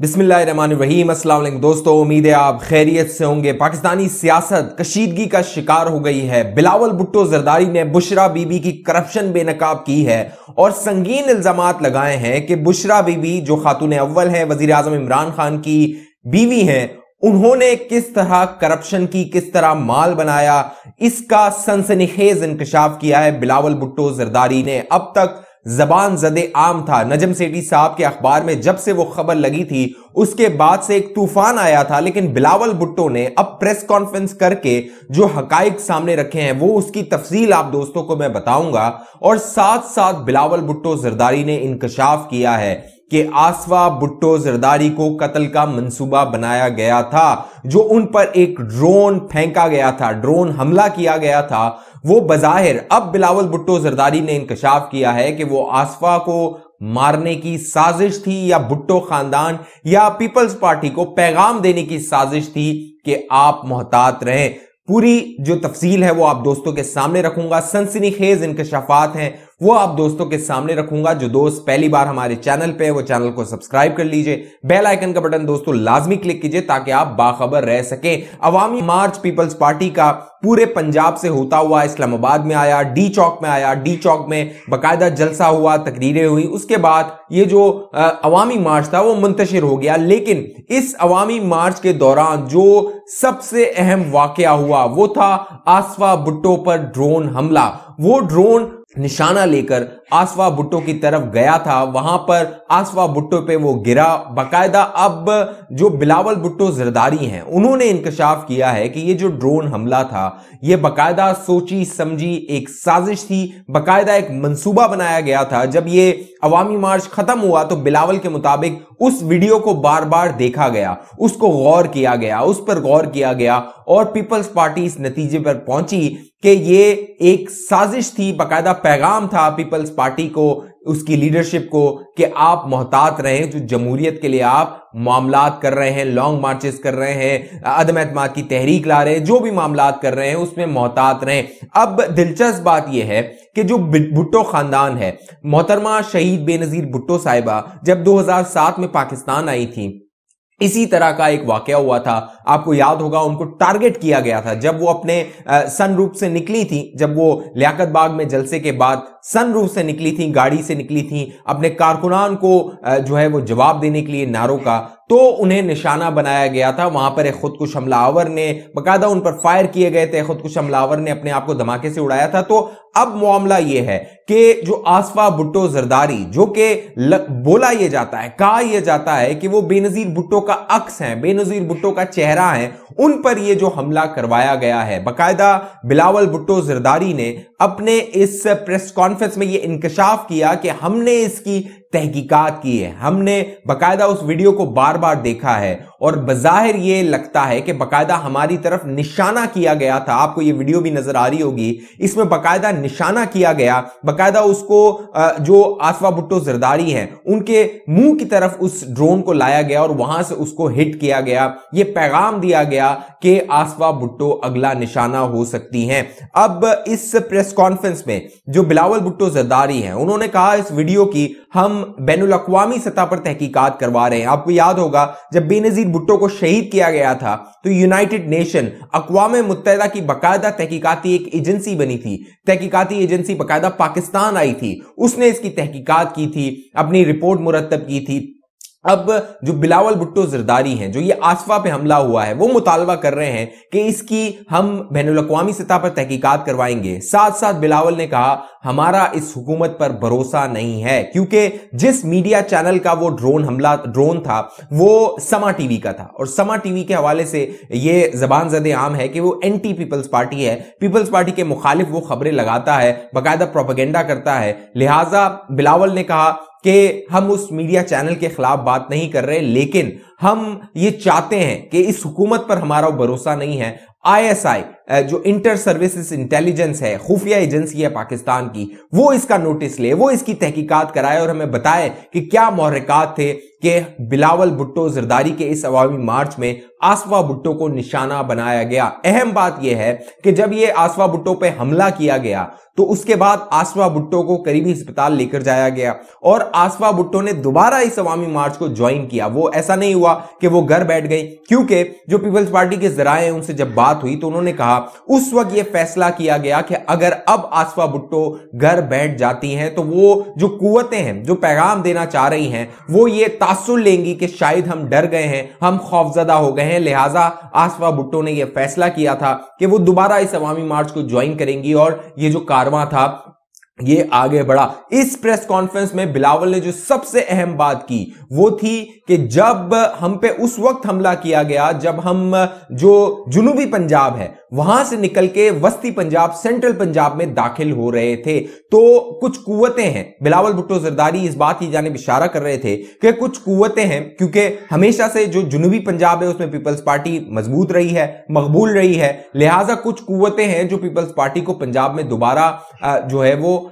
बिस्मिल्लाहिर्रहमानिर्रहीम। अस्सलाम वालेकुम दोस्तों, उम्मीद है आप खैरियत से होंगे। पाकिस्तानी सियासत कशीदगी का शिकार हो गई है। बिलावल भुट्टो जरदारी ने बुशरा बीबी की करप्शन बेनकाब की है और संगीन इल्जामात लगाए हैं कि बुशरा बीबी जो खातून अव्वल है, वजीर आजम इमरान खान की बीवी हैं, उन्होंने किस तरह करप्शन की, किस तरह माल बनाया, इसका सनसनीखेज इंकशाफ किया है बिलावल भुट्टो जरदारी ने। अब तक जबान जदे आम था। नजम सेठी साहब के अखबार में जब से वो खबर लगी थी उसके बाद से एक तूफान आया था, लेकिन बिलावल भुट्टो ने अब प्रेस कॉन्फ्रेंस करके जो हकाइक सामने रखे हैं वो उसकी तफसील आप दोस्तों को मैं बताऊंगा। और साथ साथ बिलावल भुट्टो जरदारी ने इंकशाफ किया है कि आसवा भुट्टो जरदारी को कत्ल का मंसूबा बनाया गया था। जो उन पर एक ड्रोन फेंका गया था, ड्रोन हमला किया गया था, वो बज़ाहिर अब बिलावल भुट्टो जरदारी ने इंकशाफ किया है कि वो आसफा को मारने की साजिश थी या भुट्टो खानदान या पीपल्स पार्टी को पैगाम देने की साजिश थी कि आप मोहतात रहें। पूरी जो तफसील है वो आप दोस्तों के सामने रखूंगा। सनसनीखेज इंकशाफात हैं वो आप दोस्तों के सामने रखूंगा। जो दोस्त पहली बार हमारे चैनल पे है वो चैनल को सब्सक्राइब कर लीजिए, बेल आइकन का बटन दोस्तों लाजमी क्लिक कीजिए ताकि आप बाखबर रह सकें। अवामी मार्च पीपल्स पार्टी का पूरे पंजाब से होता हुआ इस्लामाबाद में आया, डी चौक में आया। डी चौक में बाकायदा जलसा हुआ, तकरीरें हुई। उसके बाद ये जो अवामी मार्च था वो मुंतशिर हो गया। लेकिन इस अवामी मार्च के दौरान जो सबसे अहम वाकया हुआ वो था आसफा भुट्टो पर ड्रोन हमला। वो ड्रोन निशाना लेकर आसफा भुट्टो की तरफ गया था, वहां पर आसफा भुट्टो पे वो गिरा। बाकायदा अब जो बिलावल भुट्टो जरदारी हैं उन्होंने इंकशाफ किया है कि ये जो ड्रोन हमला था ये बाकायदा सोची समझी एक साजिश थी, बाकायदा एक मंसूबा बनाया गया था। जब ये अवामी मार्च खत्म हुआ तो बिलावल के मुताबिक उस वीडियो को बार बार देखा गया, उसको गौर किया गया, उस पर गौर किया गया और पीपल्स पार्टी इस नतीजे पर पहुंची कि ये एक साजिश थी, बाकायदा पैगाम था पीपल्स पार्टी को, उसकी लीडरशिप को कि आप मोहतात रहें। जो जमहूरियत के लिए आप मामलात कर रहे हैं, लॉन्ग मार्चेस कर रहे हैं, अदम एतमाद की तहरीक ला रहे हैं, जो भी मामलात कर रहे हैं उसमें मोहतात रहें। अब दिलचस्प बात यह है कि जो भुट्टो खानदान है, मोहतरमा शहीद बेनजीर भुट्टो साहिबा जब 2007 में पाकिस्तान आई थी, इसी तरह का एक वाकया हुआ था। आपको याद होगा उनको टारगेट किया गया था जब वो अपने सनरूफ से निकली थी, जब वो लियाकत बाग में जलसे के बाद सनरूफ से निकली थी, गाड़ी से निकली थी अपने कारकुनान को जो है वो जवाब देने के लिए नारों का, तो उन्हें निशाना बनाया गया था। वहां पर एक खुदकुश हमलावर ने बाकायदा उन पर फायर किए गए थे, खुदकुश हमलावर ने अपने आप को धमाके से उड़ाया था। तो अब मामला यह है कि जो आसफा भुट्टो जरदारी, जो कि बोला यह जाता है, कहा यह जाता है कि वो बेनजीर भुट्टो का अक्स हैं, बेनजीर भुट्टो का चेहरा है, उन पर यह जो हमला करवाया गया है। बाकायदा बिलावल भुट्टो जरदारी ने अपने इस प्रेस कॉन्फ्रेंस में यह इंकशाफ किया कि हमने इसकी तहकीकात की है, हमने बाकायदा उस वीडियो को बार बार देखा है और बज़ाहिर ये लगता है कि बाकायदा हमारी तरफ निशाना किया गया था। आपको ये वीडियो भी नजर आ रही होगी, इसमें बाकायदा निशाना किया गया, बाकायदा उसको जो आसफा भुट्टो जरदारी हैं उनके मुंह की तरफ उस ड्रोन को लाया गया और वहां से उसको हिट किया गया। ये पैगाम दिया गया कि आसफा भुट्टो अगला निशाना हो सकती हैं। अब इस प्रेस कॉन्फ्रेंस में जो बिलावल भुट्टो जरदारी हैं उन्होंने कहा इस वीडियो की हम बैनुल अक़वामी सतह पर तहकीकात करवा रहे हैं। आपको याद होगा जब बेनजीर भुट्टो को शहीद किया गया था तो यूनाइटेड नेशन, अक़वाम मुत्तहिदा की बाकायदा तहकीकाती एक एजेंसी बनी थी, तहकीकाती एजेंसी बाकायदा पाकिस्तान आई थी, उसने इसकी तहकीकात की थी, अपनी रिपोर्ट मुरतब की थी। अब जो बिलावल भुट्टो जरदारी हैं, जो ये आसफा पे हमला हुआ है, वो मुतालबा कर रहे हैं कि इसकी हम बैनुल अक़वामी सतह पर तहकीकात करवाएंगे। साथ साथ बिलावल ने कहा हमारा इस हुकूमत पर भरोसा नहीं है, क्योंकि जिस मीडिया चैनल का वो ड्रोन था वो समा टीवी का था और समा टीवी के हवाले से ये जबान ज़दे आम है कि वो एंटी पीपल्स पार्टी है, पीपल्स पार्टी के मुखालिफ वो खबरें लगाता है, बाकायदा प्रोपेगेंडा करता है। लिहाजा बिलावल ने कहा कि हम उस मीडिया चैनल के खिलाफ बात नहीं कर रहे, लेकिन हम ये चाहते हैं कि इस हुकूमत पर हमारा भरोसा नहीं है। ISI जो इंटर सर्विसेज इंटेलिजेंस है, खुफिया एजेंसी है पाकिस्तान की, वो इसका नोटिस ले, वो इसकी तहकीकात कराए और हमें बताए कि क्या मुहर्रिकात थे कि बिलावल भुट्टो जरदारी के इस अवामी मार्च में आसफा भुट्टो को निशाना बनाया गया। अहम बात यह है कि जब यह आसफा भुट्टो पे हमला किया गया तो उसके बाद आसफा भुट्टो को करीबी अस्पताल लेकर जाया गया और आसफा भुट्टो ने दोबारा इस अवामी मार्च को ज्वाइन किया। वो ऐसा नहीं हुआ कि वो घर बैठ गई, क्योंकि जो पीपल्स पार्टी के जराए हैं उनसे जब बात हुई तो उन्होंने कहा उस वक्त यह फैसला किया गया कि अगर अब आसफा भुट्टो घर बैठ जाती हैं तो वो जो कुव्वतें हैं जो पैगाम देना चाह रही हैं वो ये तासुर लेंगी कि शायद हम डर गए हैं, हम खौफजदा हो गए हैं, लिहाजा आसफा भुट्टो ने यह फैसला किया था कि वो दोबारा इस अवामी मार्च को ज्वाइन करेंगी और ये जो कारवां था ये आगे बढ़ा। इस प्रेस कॉन्फ्रेंस में बिलावल ने जो सबसे अहम बात की वो थी कि जब हम पे उस वक्त हमला किया गया जब हम जो जुनूबी पंजाब है वहां से निकल के वस्ती पंजाब, सेंट्रल पंजाब में दाखिल हो रहे थे तो कुछ कुव्वतें हैं, बिलावल भुट्टो जरदारी इस बात की जानिब इशारा कर रहे थे कि कुछ कुव्वतें हैं, क्योंकि हमेशा से जो जुनूबी पंजाब है उसमें पीपल्स पार्टी मजबूत रही है, मकबूल रही है, लिहाजा कुछ कुव्वतें हैं जो पीपल्स पार्टी को पंजाब में दोबारा जो है वो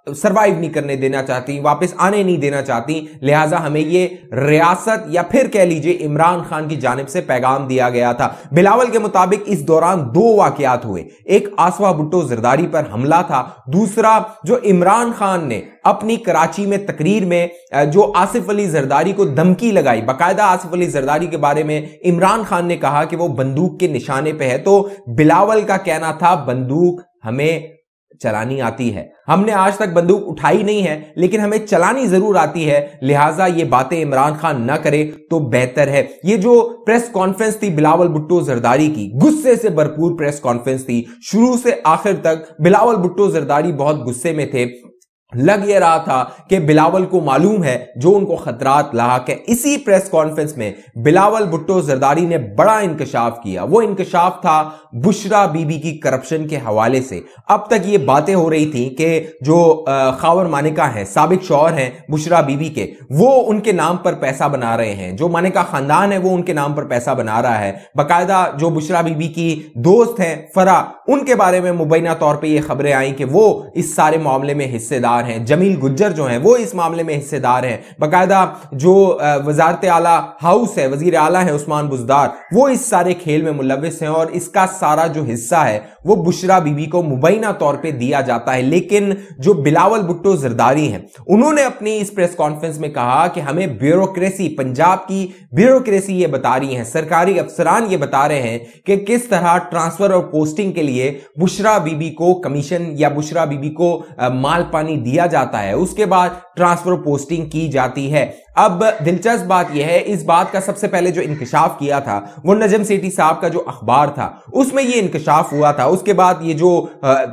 सरवाइव नहीं करने देना चाहती, वापस आने नहीं देना चाहती, लिहाजा हमें ये रियासत या फिर कह लीजिए इमरान खान की जानिब से पैगाम दिया गया था। बिलावल के मुताबिक इस दौरान दो वाकयात हुए, एक आसफा भुट्टो जरदारी पर हमला था, दूसरा जो इमरान खान ने अपनी कराची में तकरीर में जो आसिफ अली जरदारी को धमकी लगाई, बाकायदा आसिफ अली जरदारी के बारे में इमरान खान ने कहा कि वो बंदूक के निशाने पे है, तो बिलावल का कहना था बंदूक हमें चलानी आती है, हमने आज तक बंदूक उठाई नहीं है लेकिन हमें चलानी जरूर आती है, लिहाजा ये बातें इमरान खान ना करे तो बेहतर है। ये जो प्रेस कॉन्फ्रेंस थी बिलावल भुट्टो जरदारी की, गुस्से से भरपूर प्रेस कॉन्फ्रेंस थी, शुरू से आखिर तक बिलावल भुट्टो जरदारी बहुत गुस्से में थे। लग ये रहा था कि बिलावल को मालूम है जो उनको खतरात लाहक है। इसी प्रेस कॉन्फ्रेंस में बिलावल भुट्टो जरदारी ने बड़ा इंकशाफ किया, वो इंकशाफ था बुशरा बीबी की करप्शन के हवाले से। अब तक ये बातें हो रही थी कि जो खावर मानिका हैं, साबिक शौहर हैं बुशरा बीबी के, वो उनके नाम पर पैसा बना रहे हैं, जो मानिका खानदान है वो उनके नाम पर पैसा बना रहा है, बाकायदा जो बुशरा बीबी की दोस्त हैं फरा, उनके बारे में मुबैना तौर पर यह खबरें आई कि वो इस सारे मामले में हिस्सेदार हैं, जमील गुज्जर जो हैं वो इस मामले में हिस्सेदार हैं, बाकायदा जो वजारत आला हाउस है, वजीर आला है उस्मान बुज़दार, वो इस सारे खेल में मुलव्विस हैं और इसका सारा जो हिस्सा है वो बुशरा बीबी को मुबैना तौर पे दिया जाता है। लेकिन जो बिलावल भुट्टो जरदारी हैं उन्होंने अपनी इस प्रेस कॉन्फ्रेंस में कहा कि हमें ब्यूरोक्रेसी, पंजाब की ब्यूरोक्रेसी ये बता रही है, सरकारी अफसरान ये बता रहे हैं कि किस तरह ट्रांसफर और पोस्टिंग के लिए बुशरा बीबी को कमीशन या बुशरा बीबी को माल पानी दिया जाता है, उसके बाद ट्रांसफर पोस्टिंग की जाती है। अब दिलचस्प बात यह है, इस बात का सबसे पहले जो इंकशाफ किया था वो नजम सेठी साहब का जो अखबार था उसमें ये इंकशाफ हुआ था। उसके बाद ये जो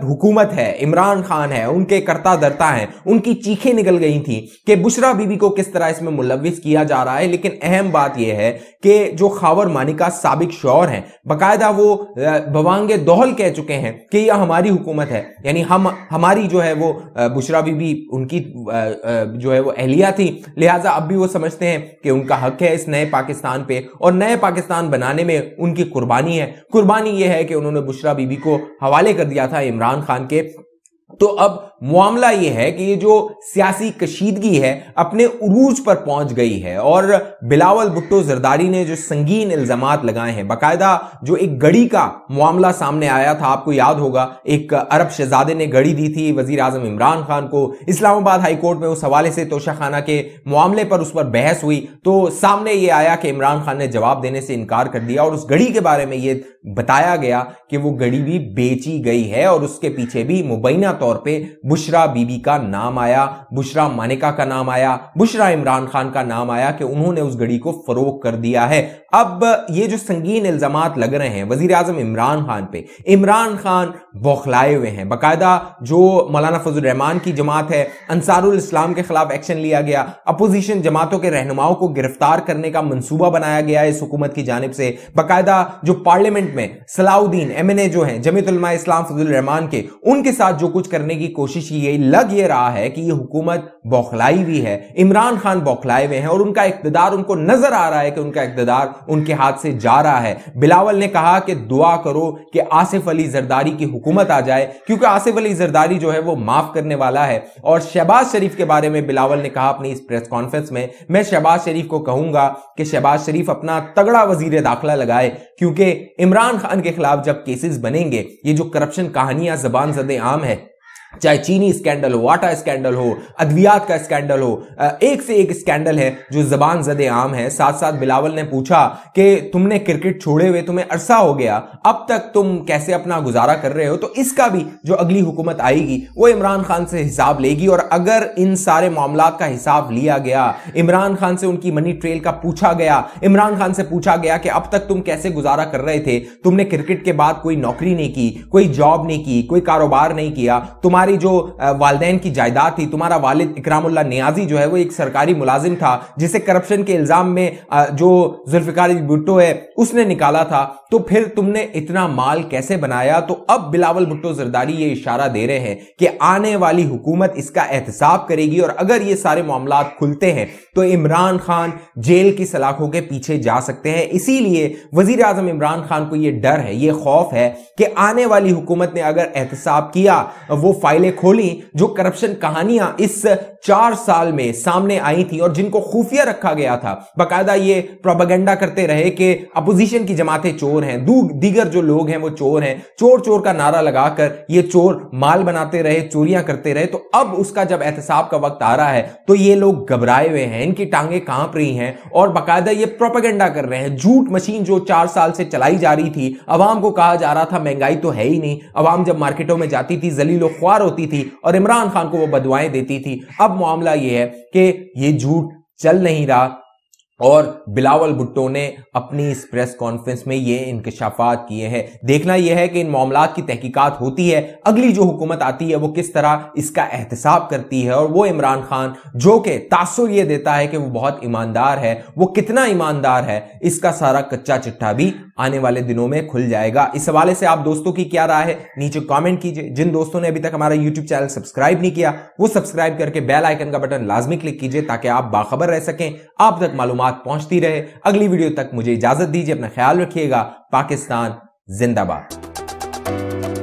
हुकूमत है, इमरान खान है, उनके कर्ता दर्ता हैं, उनकी चीखें निकल गई थी कि बुशरा बीबी को किस तरह इसमें मुलव्विस किया जा रहा है। लेकिन अहम बात यह है कि जो खावर मानिका साबिक शौहर हैं, बाकायदा वो बवांगे दोहल कह चुके हैं कि यह हमारी हुकूमत है, यानी हमारी जो है वो बुशरा बीबी उनकी जो है वो अहलिया थी, लिहाजा अब भी वो समझते हैं कि उनका हक है इस नए पाकिस्तान पे और नए पाकिस्तान बनाने में उनकी कुर्बानी है। कुर्बानी ये है कि उन्होंने बुशरा बीबी को हवाले कर दिया था इमरान खान के। तो अब मामला यह है कि ये जो सियासी कशीदगी है अपने उरूज पर पहुंच गई है और बिलावल भुट्टो जरदारी ने जो संगीन इल्जामात लगाए हैं, बाकायदा जो एक गड़ी का मामला सामने आया था, आपको याद होगा एक अरब शहजादे ने गड़ी दी थी वजीर आजम इमरान खान को, इस्लामाबाद हाई कोर्ट में उस हवाले से तोशाखाना के मामले पर उस पर बहस हुई तो सामने ये आया कि इमरान खान ने जवाब देने से इनकार कर दिया और उस गड़ी के बारे में ये बताया गया कि वो गड़ी भी बेची गई है और उसके पीछे भी मुबैना तौर पे बुशरा बीबी का नाम आया, बुशरा मानिका का नाम आया, बुशरा इमरान खान का नाम आया कि उन्होंने उस गड़ी को फरोख्त कर दिया है। अब ये जो संगीन इल्जामात लग रहे हैं वजीर आजम इमरान खान पे, इमरान खान बौखलाए हुए हैं, बाकायदा जो मौलाना फजल रहमान की जमात है, अंसारुल इस्लाम के खिलाफ एक्शन लिया गया, अपोजिशन जमातों के रहनुमाओं को गिरफ्तार करने का मंसूबा बनाया गया इस हुकूमत की जानिब से, बाकायदा जो पार्लियामेंट में सलाउद्दीन एमएनए जो हैं जमीयत उलमा इस्लाम फजल रहमान के, उनके साथ जो कुछ करने की कोशिश कोशिश ये लग ये रहा है कि ये हुकूमत बौखलाई हुई है, इमरान खान बौखलाए हुए हैं और उनका इख्तिदार, उनको नजर आ रहा है कि उनका इख्तिदार उनके हाथ से जा रहा है। बिलावल ने कहा कि दुआ करो कि आसिफ अली जरदारी की हुकूमत आ जाए, क्योंकि आसिफ अली जरदारी जो है वो माफ करने वाला है। और शहबाज शरीफ के बारे में बिलावल ने कहा अपनी इस प्रेस कॉन्फ्रेंस में, मैं शहबाज शरीफ को कहूंगा कि शहबाज शरीफ अपना तगड़ा वजीर दाखिला लगाए, क्योंकि इमरान खान के खिलाफ जब केसेस बनेंगे, ये जो करप्शन कहानियां जबान ज़दे आम है, चाहे चीनी स्कैंडल हो, आटा स्कैंडल हो, अद्वियात का स्कैंडल हो, एक से एक स्कैंडल है जो जबान ज़दे आम है। साथ साथ बिलावल ने पूछा कि तुमने क्रिकेट छोड़े हुए तुम्हें अरसा हो गया, अब तक तुम कैसे अपना गुजारा कर रहे हो? तो इसका भी जो अगली हुकूमत आएगी वो इमरान खान से हिसाब लेगी। और अगर इन सारे मामलात का हिसाब लिया गया, इमरान खान से उनकी मनी ट्रेल का पूछा गया, इमरान खान से पूछा गया कि अब तक तुम कैसे गुजारा कर रहे थे, तुमने क्रिकेट के बाद कोई नौकरी नहीं की, कोई जॉब नहीं की, कोई कारोबार नहीं किया, तुम्हारी जो वालिदैन की जायदाद थी, तुम्हारा वालिद इकरामुल्लाह नियाजी जो है वो एक सरकारी मुलाजिम था जिसे करप्शन के इल्जाम में जो जुल्फिकार भुट्टो है उसने निकाला था, तो फिर तुमने इतना माल कैसे बनाया? तो अब बिलावल भुट्टो जरदारी ये इशारा दे रहे हैं कि आने वाली हुकूमत इसका एहतसाब करेगी और अगर ये सारे मामलात खुलते हैं तो इमरान खान जेल की सलाखों के पीछे जा सकते हैं। इसीलिए वजीर आजम इमरान खान को ये डर है, ये खौफ है कि आने वाली हुकूमत ने अगर एहतसाब किया, वो फाइलें खोली जो करप्शन कहानियां इस 4 साल में सामने आई थी और जिनको खुफिया रखा गया था, बाकायदा ये प्रोपेगेंडा करते रहे कि अपोजिशन की जमातें चोर हैं, दीगर जो लोग हैं वो चोर हैं, चोर चोर का नारा लगाकर ये चोर माल बनाते रहे, चोरियां करते रहे। तो अब उसका जब एहतसाब का वक्त आ रहा है तो ये लोग घबराए हुए हैं, इनकी टांगे कांप रही हैं और बाकायदा ये प्रोपेगेंडा कर रहे हैं। झूठ मशीन जो 4 साल से चलाई जा रही थी, अवाम को कहा जा रहा था महंगाई तो है ही नहीं, अवाम जब मार्केटों में जाती थी जलीलो ख्वार होती थी और इमरान खान को वो बदुआएं देती थी। अब मामला ये है कि ये झूठ चल नहीं रहा और बिलावल भुट्टो ने अपनी इस प्रेस कॉन्फ्रेंस में ये इंकशाफात किए हैं। देखना यह है कि इन मामलात की तहकीकात होती है, अगली जो हुकूमत आती है वो किस तरह इसका एहतसाब करती है और वो इमरान खान जो कि तासुर ये देता है कि वो बहुत ईमानदार है, वो कितना ईमानदार है, इसका सारा कच्चा चिट्ठा भी आने वाले दिनों में खुल जाएगा। इस हवाले से आप दोस्तों की क्या राय है नीचे कमेंट कीजिए। जिन दोस्तों ने अभी तक हमारा यूट्यूब चैनल सब्सक्राइब नहीं किया वो सब्सक्राइब करके बेल आइकन का बटन लाजमी क्लिक कीजिए ताकि आप बाखबर रह सकें, आप तक मालूमात पहुंचती रहे। अगली वीडियो तक मुझे इजाजत दीजिए, अपना ख्याल रखिएगा। पाकिस्तान जिंदाबाद।